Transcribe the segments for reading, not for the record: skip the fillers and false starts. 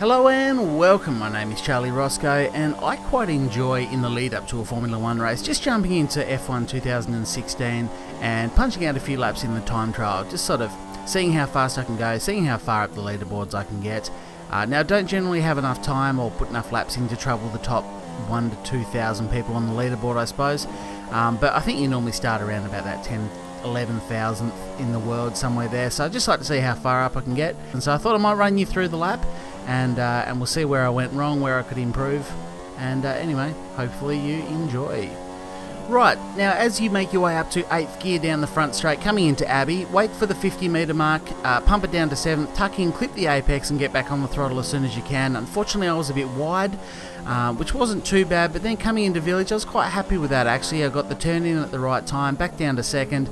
Hello and welcome, my name is Charlie Roscoe and I quite enjoy in the lead up to a Formula 1 race just jumping into F1 2016 and punching out a few laps in the time trial, just sort of seeing how fast I can go, seeing how far up the leaderboards I can get. Now I don't generally have enough time or put enough laps in to trouble the top 1 to 2,000 people on the leaderboard, I suppose, but I think you normally start around about that 11,000th in the world, somewhere there, so I'd just like to see how far up I can get, and so I thought I might run you through the lap and we'll see where I went wrong, where I could improve, and anyway, hopefully you enjoy. Right, now as you make your way up to 8th gear down the front straight, coming into Abbey, wait for the 50 metre mark, pump it down to 7th, tuck in, clip the apex and get back on the throttle as soon as you can. Unfortunately I was a bit wide, which wasn't too bad, but then coming into Village I was quite happy with that actually. I got the turn in at the right time, back down to 2nd,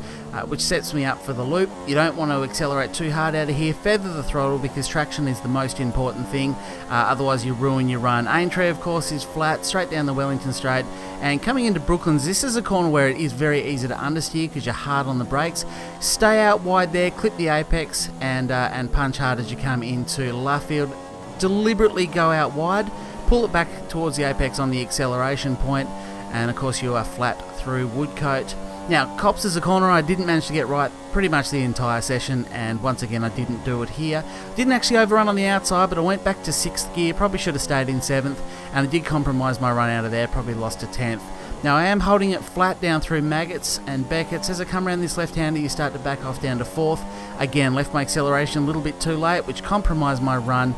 which sets me up for the loop. You don't want to accelerate too hard out of here, feather the throttle because traction is the most important thing, otherwise you ruin your run. Aintree of course is flat, straight down the Wellington Straight, and coming into Brooklands, this is a corner where it is very easy to understeer because you're hard on the brakes. Stay out wide there, clip the apex and punch hard as you come into Luffield. Deliberately go out wide, pull it back towards the apex on the acceleration point, and of course you are flat through Woodcote. Now, Cops is a corner I didn't manage to get right pretty much the entire session, and once again I didn't do it here. Didn't actually overrun on the outside, but I went back to 6th gear, probably should have stayed in 7th, and I did compromise my run out of there, probably lost to 10th. Now I am holding it flat down through Maggots and Beckett's. As I come around this left-hander you start to back off down to 4th. Again, left my acceleration a little bit too late, which compromised my run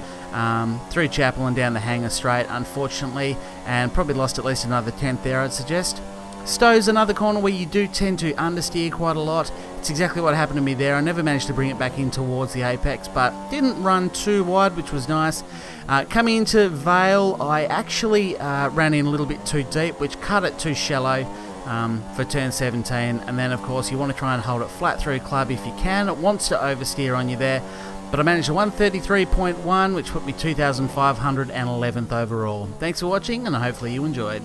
through Chapel and down the Hangar Straight, unfortunately, and probably lost at least another 10th there, I'd suggest. Stowe's another corner where you do tend to understeer quite a lot. It's exactly what happened to me there. I never managed to bring it back in towards the apex, but didn't run too wide, which was nice. Coming into Vale, I actually ran in a little bit too deep, which cut it too shallow for turn 17, and then of course you want to try and hold it flat through Club if you can. It wants to oversteer on you there, but I managed a 133.1, which put me 2,511th overall. Thanks for watching, and hopefully you enjoyed.